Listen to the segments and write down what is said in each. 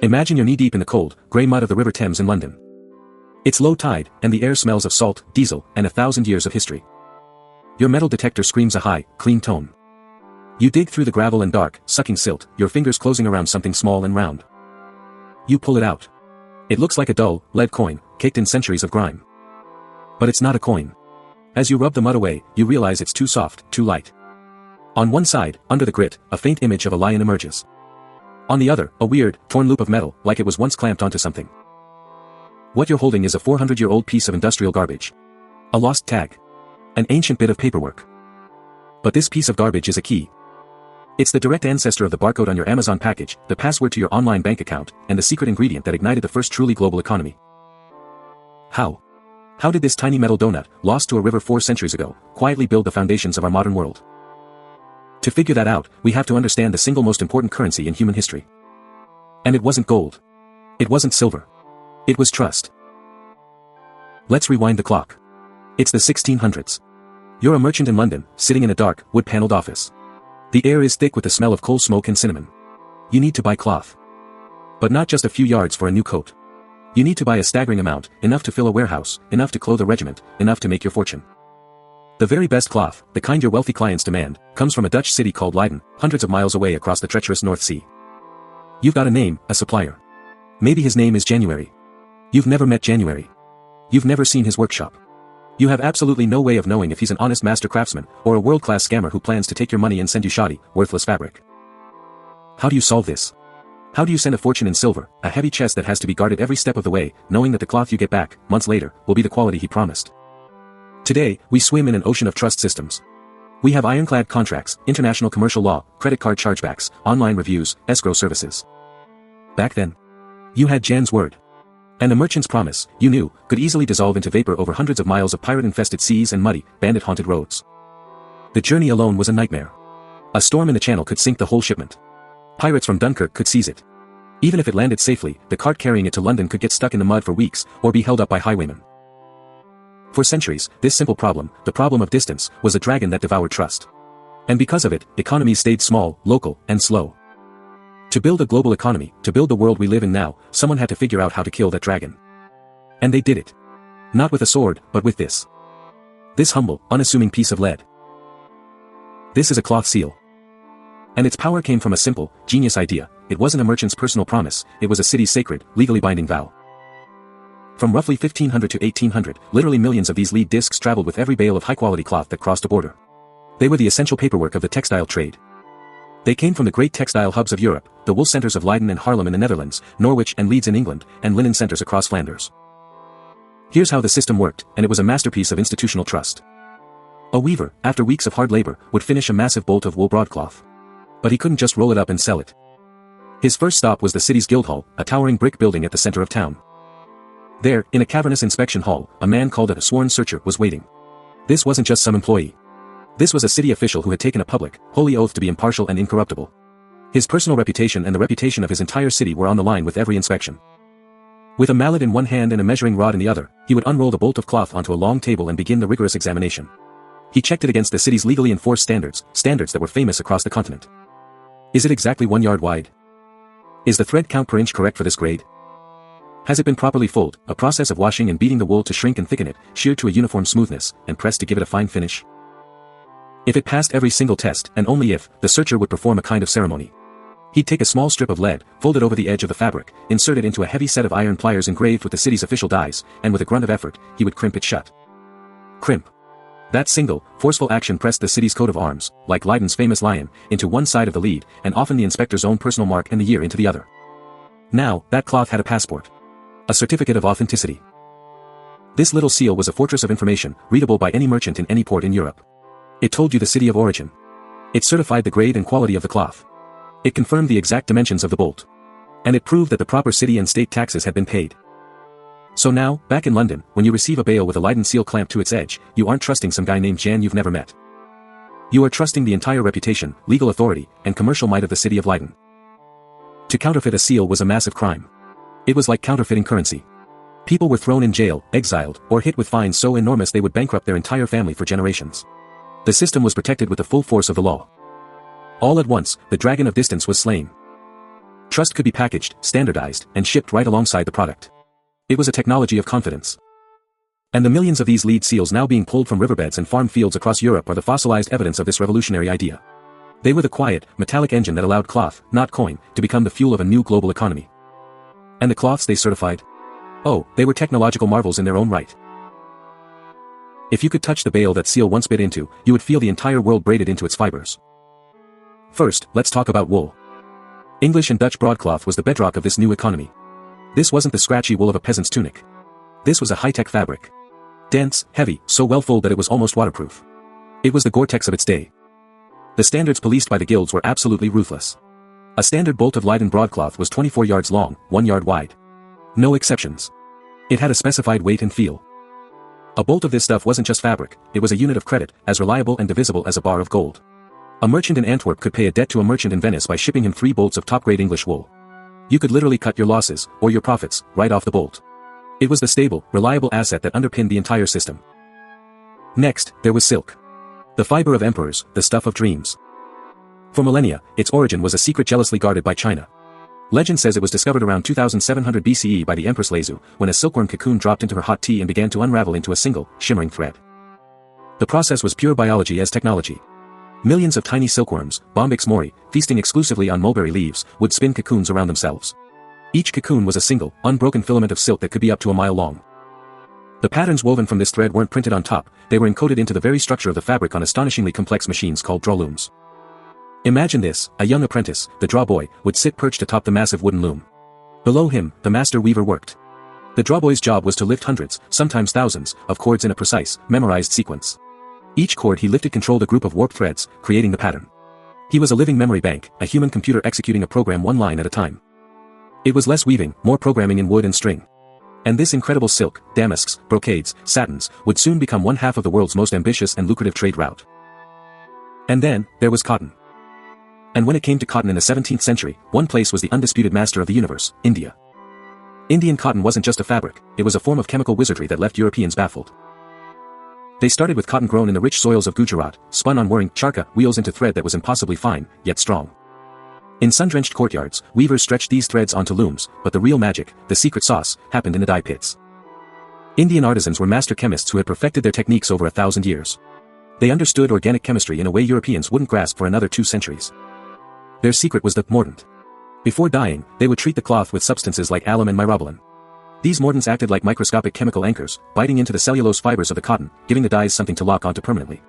Imagine you're knee-deep in the cold, grey mud of the River Thames in London. It's low tide, and the air smells of salt, diesel, and 1,000 years of history. Your metal detector screams a high, clean tone. You dig through the gravel and dark, sucking silt, your fingers closing around something small and round. You pull it out. It looks like a dull, lead coin, caked in centuries of grime. But it's not a coin. As you rub the mud away, you realize it's too soft, too light. On one side, under the grit, a faint image of a lion emerges. On the other, a weird, torn loop of metal, like it was once clamped onto something. What you're holding is a 400-year-old piece of industrial garbage. A lost tag. An ancient bit of paperwork. But this piece of garbage is a key. It's the direct ancestor of the barcode on your Amazon package, the password to your online bank account, and the secret ingredient that ignited the first truly global economy. How? How did this tiny metal donut, lost to a river 4 centuries ago, quietly build the foundations of our modern world? To figure that out, we have to understand the single most important currency in human history. And it wasn't gold. It wasn't silver. It was trust. Let's rewind the clock. It's the 1600s. You're a merchant in London, sitting in a dark, wood-paneled office. The air is thick with the smell of coal smoke and cinnamon. You need to buy cloth. But not just a few yards for a new coat. You need to buy a staggering amount, enough to fill a warehouse, enough to clothe a regiment, enough to make your fortune. The very best cloth, the kind your wealthy clients demand, comes from a Dutch city called Leiden, hundreds of miles away across the treacherous North Sea. You've got a name, a supplier. Maybe his name is January. You've never met January. You've never seen his workshop. You have absolutely no way of knowing if he's an honest master craftsman, or a world-class scammer who plans to take your money and send you shoddy, worthless fabric. How do you solve this? How do you send a fortune in silver, a heavy chest that has to be guarded every step of the way, knowing that the cloth you get back, months later, will be the quality he promised? Today, we swim in an ocean of trust systems. We have ironclad contracts, international commercial law, credit card chargebacks, online reviews, escrow services. Back then, you had Jan's word. And a merchant's promise, you knew, could easily dissolve into vapor over hundreds of miles of pirate-infested seas and muddy, bandit-haunted roads. The journey alone was a nightmare. A storm in the channel could sink the whole shipment. Pirates from Dunkirk could seize it. Even if it landed safely, the cart carrying it to London could get stuck in the mud for weeks, or be held up by highwaymen. For centuries, this simple problem, the problem of distance, was a dragon that devoured trust. And because of it, economies stayed small, local, and slow. To build a global economy, to build the world we live in now, someone had to figure out how to kill that dragon. And they did it. Not with a sword, but with this. This humble, unassuming piece of lead. This is a cloth seal. And its power came from a simple, genius idea. It wasn't a merchant's personal promise, it was a city's sacred, legally binding vow. From roughly 1500 to 1800, literally millions of these lead discs traveled with every bale of high-quality cloth that crossed a border. They were the essential paperwork of the textile trade. They came from the great textile hubs of Europe, the wool centers of Leiden and Haarlem in the Netherlands, Norwich and Leeds in England, and linen centers across Flanders. Here's how the system worked, and it was a masterpiece of institutional trust. A weaver, after weeks of hard labor, would finish a massive bolt of wool broadcloth. But he couldn't just roll it up and sell it. His first stop was the city's Guildhall, a towering brick building at the center of town. There, in a cavernous inspection hall, a man called a sworn searcher was waiting. This wasn't just some employee. This was a city official who had taken a public, holy oath to be impartial and incorruptible. His personal reputation and the reputation of his entire city were on the line with every inspection. With a mallet in one hand and a measuring rod in the other, he would unroll the bolt of cloth onto a long table and begin the rigorous examination. He checked it against the city's legally enforced standards, standards that were famous across the continent. Is it exactly 1 yard wide? Is the thread count per inch correct for this grade? Has it been properly fulled, a process of washing and beating the wool to shrink and thicken it, sheared to a uniform smoothness, and pressed to give it a fine finish? If it passed every single test, and only if, the searcher would perform a kind of ceremony. He'd take a small strip of lead, fold it over the edge of the fabric, insert it into a heavy set of iron pliers engraved with the city's official dies, and with a grunt of effort, he would crimp it shut. Crimp. That single, forceful action pressed the city's coat of arms, like Leiden's famous lion, into one side of the lead, and often the inspector's own personal mark and the year into the other. Now, that cloth had a passport. A certificate of authenticity. This little seal was a fortress of information, readable by any merchant in any port in Europe. It told you the city of origin. It certified the grade and quality of the cloth. It confirmed the exact dimensions of the bolt. And it proved that the proper city and state taxes had been paid. So now, back in London, when you receive a bale with a Leiden seal clamped to its edge, you aren't trusting some guy named Jan you've never met. You are trusting the entire reputation, legal authority, and commercial might of the city of Leiden. To counterfeit a seal was a massive crime. It was like counterfeiting currency. People were thrown in jail, exiled, or hit with fines so enormous they would bankrupt their entire family for generations. The system was protected with the full force of the law. All at once, the dragon of distance was slain. Trust could be packaged, standardized, and shipped right alongside the product. It was a technology of confidence. And the millions of these lead seals now being pulled from riverbeds and farm fields across Europe are the fossilized evidence of this revolutionary idea. They were the quiet, metallic engine that allowed cloth, not coin, to become the fuel of a new global economy. And the cloths they certified? Oh, they were technological marvels in their own right. If you could touch the bale that seal once bit into, you would feel the entire world braided into its fibers. First, let's talk about wool. English and Dutch broadcloth was the bedrock of this new economy. This wasn't the scratchy wool of a peasant's tunic. This was a high-tech fabric. Dense, heavy, so well-fulled that it was almost waterproof. It was the Gore-Tex of its day. The standards policed by the guilds were absolutely ruthless. A standard bolt of Leiden broadcloth was 24 yards long, 1 yard wide. No exceptions. It had a specified weight and feel. A bolt of this stuff wasn't just fabric, it was a unit of credit, as reliable and divisible as a bar of gold. A merchant in Antwerp could pay a debt to a merchant in Venice by shipping him 3 bolts of top-grade English wool. You could literally cut your losses, or your profits, right off the bolt. It was the stable, reliable asset that underpinned the entire system. Next, there was silk. The fiber of emperors, the stuff of dreams. For millennia, its origin was a secret jealously guarded by China. Legend says it was discovered around 2700 BCE by the Empress Lezu, when a silkworm cocoon dropped into her hot tea and began to unravel into a single, shimmering thread. The process was pure biology as technology. Millions of tiny silkworms, Bombyx mori, feasting exclusively on mulberry leaves, would spin cocoons around themselves. Each cocoon was a single, unbroken filament of silk that could be up to a mile long. The patterns woven from this thread weren't printed on top, they were encoded into the very structure of the fabric on astonishingly complex machines called draw looms. Imagine this, a young apprentice, the draw boy, would sit perched atop the massive wooden loom. Below him, the master weaver worked. The draw boy's job was to lift hundreds, sometimes thousands, of cords in a precise, memorized sequence. Each cord he lifted controlled a group of warped threads, creating the pattern. He was a living memory bank, a human computer executing a program one line at a time. It was less weaving, more programming in wood and string. And this incredible silk, damasks, brocades, satins, would soon become one half of the world's most ambitious and lucrative trade route. And then, there was cotton. And when it came to cotton in the 17th century, one place was the undisputed master of the universe, India. Indian cotton wasn't just a fabric, it was a form of chemical wizardry that left Europeans baffled. They started with cotton grown in the rich soils of Gujarat, spun on whirring charka wheels into thread that was impossibly fine, yet strong. In sun-drenched courtyards, weavers stretched these threads onto looms, but the real magic, the secret sauce, happened in the dye pits. Indian artisans were master chemists who had perfected their techniques over 1,000 years. They understood organic chemistry in a way Europeans wouldn't grasp for another 2 centuries. Their secret was the mordant. Before dyeing, they would treat the cloth with substances like alum and myrobalan. These mordants acted like microscopic chemical anchors, biting into the cellulose fibers of the cotton, giving the dyes something to lock onto permanently.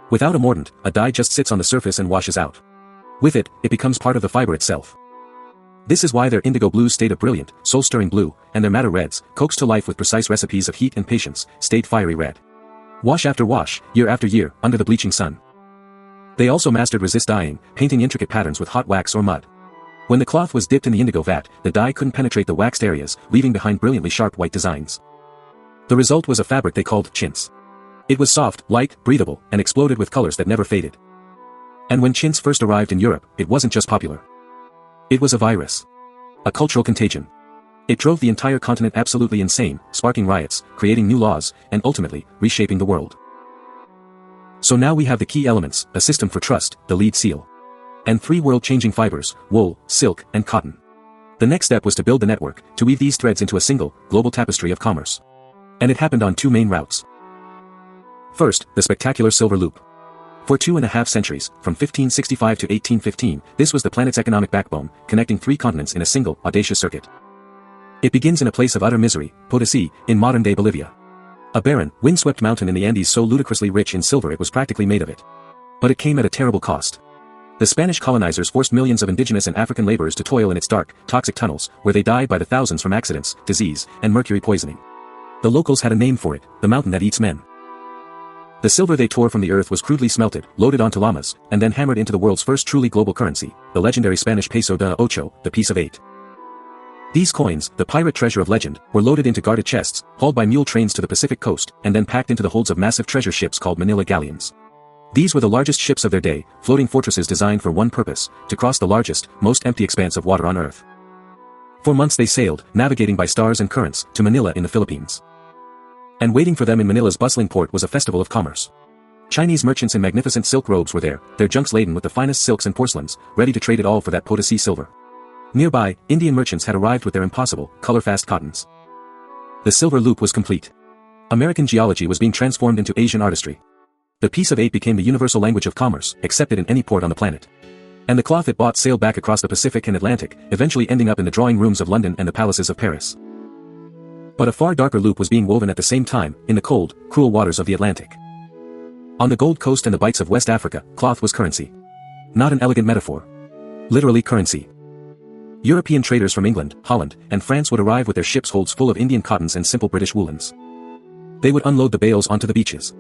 Without a mordant, a dye just sits on the surface and washes out. With it, it becomes part of the fiber itself. This is why their indigo blues stayed a brilliant, soul-stirring blue, and their madder reds, coaxed to life with precise recipes of heat and patience, stayed fiery red. Wash after wash, year after year, under the bleaching sun. They also mastered resist dyeing, painting intricate patterns with hot wax or mud. When the cloth was dipped in the indigo vat, the dye couldn't penetrate the waxed areas, leaving behind brilliantly sharp white designs. The result was a fabric they called chintz. It was soft, light, breathable, and exploded with colors that never faded. And when chintz first arrived in Europe, it wasn't just popular. It was a virus. A cultural contagion. It drove the entire continent absolutely insane, sparking riots, creating new laws, and ultimately, reshaping the world. So now we have the key elements, a system for trust, the lead seal. And 3 world-changing fibers, wool, silk, and cotton. The next step was to build the network, to weave these threads into a single, global tapestry of commerce. And it happened on 2 main routes. First, the spectacular silver loop. For 2.5 centuries, from 1565 to 1815, this was the planet's economic backbone, connecting 3 continents in a single, audacious circuit. It begins in a place of utter misery, Potosí, in modern-day Bolivia. A barren, windswept mountain in the Andes so ludicrously rich in silver it was practically made of it. But it came at a terrible cost. The Spanish colonizers forced millions of indigenous and African laborers to toil in its dark, toxic tunnels, where they died by the thousands from accidents, disease, and mercury poisoning. The locals had a name for it, the mountain that eats men. The silver they tore from the earth was crudely smelted, loaded onto llamas, and then hammered into the world's first truly global currency, the legendary Spanish peso de ocho, the piece of 8. These coins, the pirate treasure of legend, were loaded into guarded chests, hauled by mule trains to the Pacific coast, and then packed into the holds of massive treasure ships called Manila galleons. These were the largest ships of their day, floating fortresses designed for one purpose, to cross the largest, most empty expanse of water on Earth. For months they sailed, navigating by stars and currents, to Manila in the Philippines. And waiting for them in Manila's bustling port was a festival of commerce. Chinese merchants in magnificent silk robes were there, their junks laden with the finest silks and porcelains, ready to trade it all for that Potosí silver. Nearby, Indian merchants had arrived with their impossible, color-fast cottons. The silver loop was complete. American geology was being transformed into Asian artistry. The piece of 8 became the universal language of commerce, accepted in any port on the planet. And the cloth it bought sailed back across the Pacific and Atlantic, eventually ending up in the drawing rooms of London and the palaces of Paris. But a far darker loop was being woven at the same time, in the cold, cruel waters of the Atlantic. On the Gold Coast and the bights of West Africa, cloth was currency. Not an elegant metaphor. Literally currency. European traders from England, Holland, and France would arrive with their ships holds full of Indian cottons and simple British woolens. They would unload the bales onto the beaches.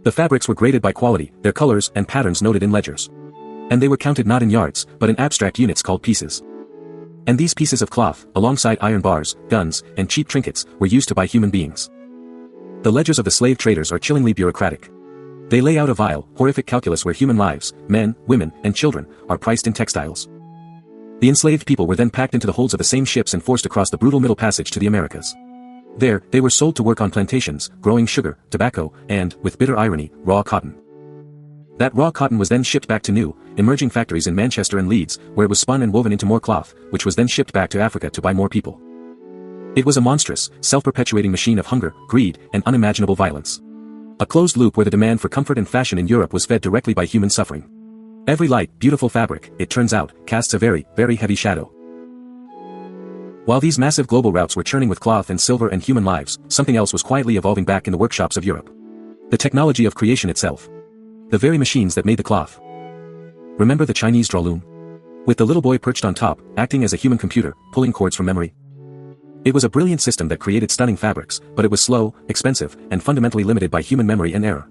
The fabrics were graded by quality, their colors and patterns noted in ledgers. And they were counted not in yards, but in abstract units called pieces. And these pieces of cloth, alongside iron bars, guns, and cheap trinkets, were used to buy human beings. The ledgers of the slave traders are chillingly bureaucratic. They lay out a vile, horrific calculus where human lives, men, women, and children, are priced in textiles. The enslaved people were then packed into the holds of the same ships and forced across the brutal Middle Passage to the Americas. There, they were sold to work on plantations, growing sugar, tobacco, and, with bitter irony, raw cotton. That raw cotton was then shipped back to new, emerging factories in Manchester and Leeds, where it was spun and woven into more cloth, which was then shipped back to Africa to buy more people. It was a monstrous, self-perpetuating machine of hunger, greed, and unimaginable violence. A closed loop where the demand for comfort and fashion in Europe was fed directly by human suffering. Every light, beautiful fabric, it turns out, casts a very, very heavy shadow. While these massive global routes were churning with cloth and silver and human lives, something else was quietly evolving back in the workshops of Europe. The technology of creation itself. The very machines that made the cloth. Remember the Chinese draw loom? With the little boy perched on top, acting as a human computer, pulling cords from memory. It was a brilliant system that created stunning fabrics, but it was slow, expensive, and fundamentally limited by human memory and error.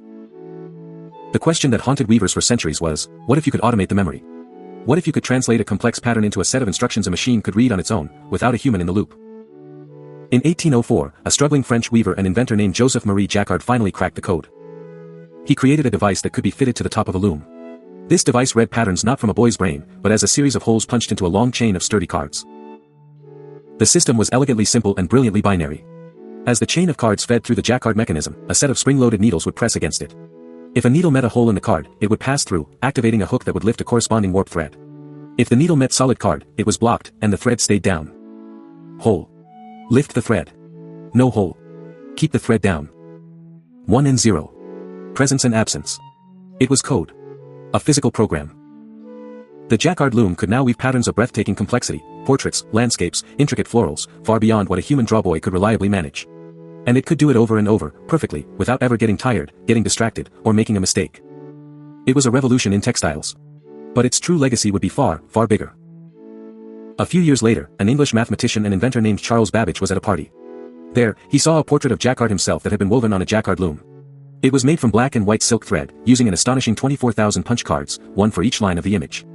The question that haunted weavers for centuries was, what if you could automate the memory? What if you could translate a complex pattern into a set of instructions a machine could read on its own, without a human in the loop? In 1804, a struggling French weaver and inventor named Joseph-Marie Jacquard finally cracked the code. He created a device that could be fitted to the top of a loom. This device read patterns not from a boy's brain, but as a series of holes punched into a long chain of sturdy cards. The system was elegantly simple and brilliantly binary. As the chain of cards fed through the Jacquard mechanism, a set of spring-loaded needles would press against it. If a needle met a hole in the card, it would pass through, activating a hook that would lift a corresponding warp thread. If the needle met solid card, it was blocked, and the thread stayed down. Hole. Lift the thread. No hole. Keep the thread down. 1 and 0. Presence and absence. It was code. A physical program. The Jacquard loom could now weave patterns of breathtaking complexity, portraits, landscapes, intricate florals, far beyond what a human drawboy could reliably manage. And it could do it over and over, perfectly, without ever getting tired, getting distracted, or making a mistake. It was a revolution in textiles. But its true legacy would be far, far bigger. A few years later, an English mathematician and inventor named Charles Babbage was at a party. There, he saw a portrait of Jacquard himself that had been woven on a Jacquard loom. It was made from black and white silk thread, using an astonishing 24,000 punch cards, one for each line of the image.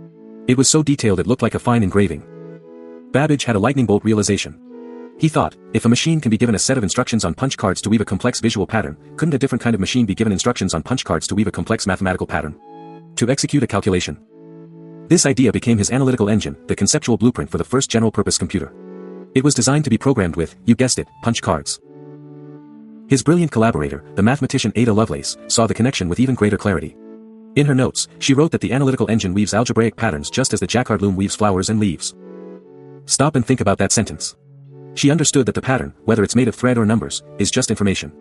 It was so detailed it looked like a fine engraving. Babbage had a lightning bolt realization. He thought, if a machine can be given a set of instructions on punch cards to weave a complex visual pattern, couldn't a different kind of machine be given instructions on punch cards to weave a complex mathematical pattern? To execute a calculation. This idea became his analytical engine, the conceptual blueprint for the first general-purpose computer. It was designed to be programmed with, you guessed it, punch cards. His brilliant collaborator, the mathematician Ada Lovelace, saw the connection with even greater clarity. In her notes, she wrote that the analytical engine weaves algebraic patterns just as the Jacquard loom weaves flowers and leaves. Stop and think about that sentence. She understood that the pattern, whether it's made of thread or numbers, is just information.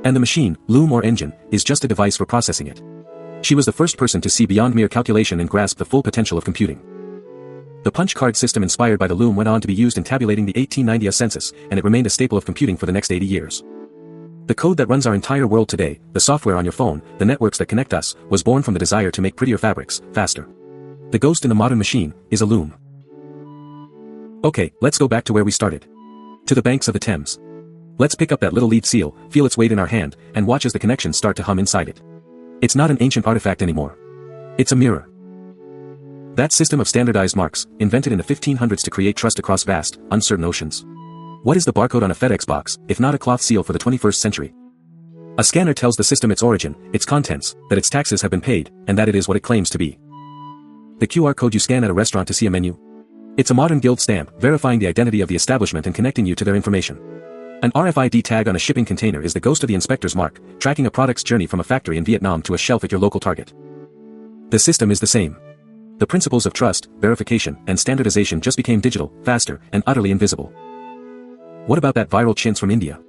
And the machine, loom or engine, is just a device for processing it. She was the first person to see beyond mere calculation and grasp the full potential of computing. The punch card system inspired by the loom went on to be used in tabulating the 1890 census, and it remained a staple of computing for the next 80 years. The code that runs our entire world today, the software on your phone, the networks that connect us, was born from the desire to make prettier fabrics, faster. The ghost in the modern machine is a loom. Okay, let's go back to where we started. To the banks of the Thames. Let's pick up that little lead seal, feel its weight in our hand, and watch as the connections start to hum inside it. It's not an ancient artifact anymore. It's a mirror. That system of standardized marks, invented in the 1500s to create trust across vast, uncertain oceans. What is the barcode on a FedEx box, if not a cloth seal for the 21st century? A scanner tells the system its origin, its contents, that its taxes have been paid, and that it is what it claims to be. The QR code you scan at a restaurant to see a menu? It's a modern guild stamp, verifying the identity of the establishment and connecting you to their information. An RFID tag on a shipping container is the ghost of the inspector's mark, tracking a product's journey from a factory in Vietnam to a shelf at your local Target. The system is the same. The principles of trust, verification, and standardization just became digital, faster, and utterly invisible. What about that viral chintz from India?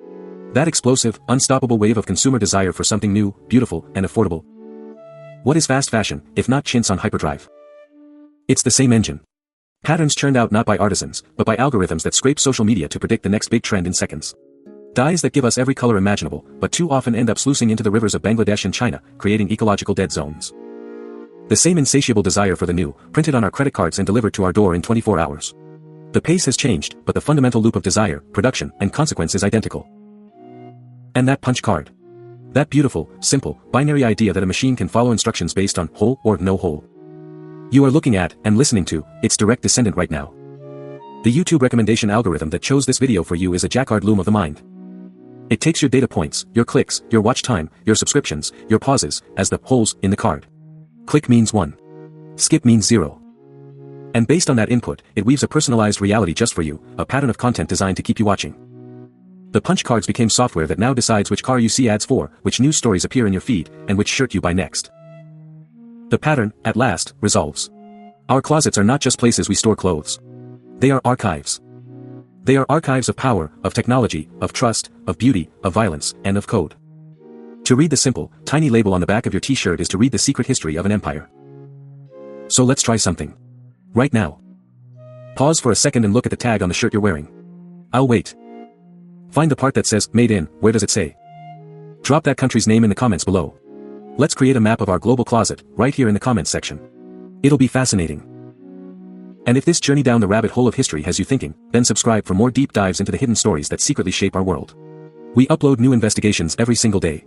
That explosive, unstoppable wave of consumer desire for something new, beautiful, and affordable. What is fast fashion, if not chintz on hyperdrive? It's the same engine. Patterns churned out not by artisans, but by algorithms that scrape social media to predict the next big trend in seconds. Dyes that give us every color imaginable, but too often end up sluicing into the rivers of Bangladesh and China, creating ecological dead zones. The same insatiable desire for the new, printed on our credit cards and delivered to our door in 24 hours. The pace has changed, but the fundamental loop of desire, production, and consequence is identical. And that punch card. That beautiful, simple, binary idea that a machine can follow instructions based on hole or no hole. You are looking at, and listening to, its direct descendant right now. The YouTube recommendation algorithm that chose this video for you is a jacquard loom of the mind. It takes your data points, your clicks, your watch time, your subscriptions, your pauses, as the holes in the card. Click means 1. Skip means 0. And based on that input, it weaves a personalized reality just for you, a pattern of content designed to keep you watching. The punch cards became software that now decides which car you see ads for, which news stories appear in your feed, and which shirt you buy next. The pattern, at last, resolves. Our closets are not just places we store clothes. They are archives. They are archives of power, of technology, of trust, of beauty, of violence, and of code. To read the simple, tiny label on the back of your t-shirt is to read the secret history of an empire. So let's try something. Right now. Pause for a second and look at the tag on the shirt you're wearing. I'll wait. Find the part that says, Made in, where does it say? Drop that country's name in the comments below. Let's create a map of our global closet, right here in the comments section. It'll be fascinating. And if this journey down the rabbit hole of history has you thinking, then subscribe for more deep dives into the hidden stories that secretly shape our world. We upload new investigations every single day.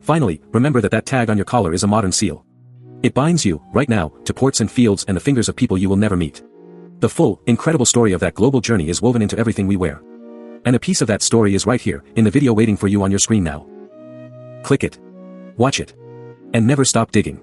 Finally, remember that tag on your collar is a modern seal. It binds you, right now, to ports and fields and the fingers of people you will never meet. The full, incredible story of that global journey is woven into everything we wear. And a piece of that story is right here, in the video waiting for you on your screen now. Click it. Watch it. And never stop digging.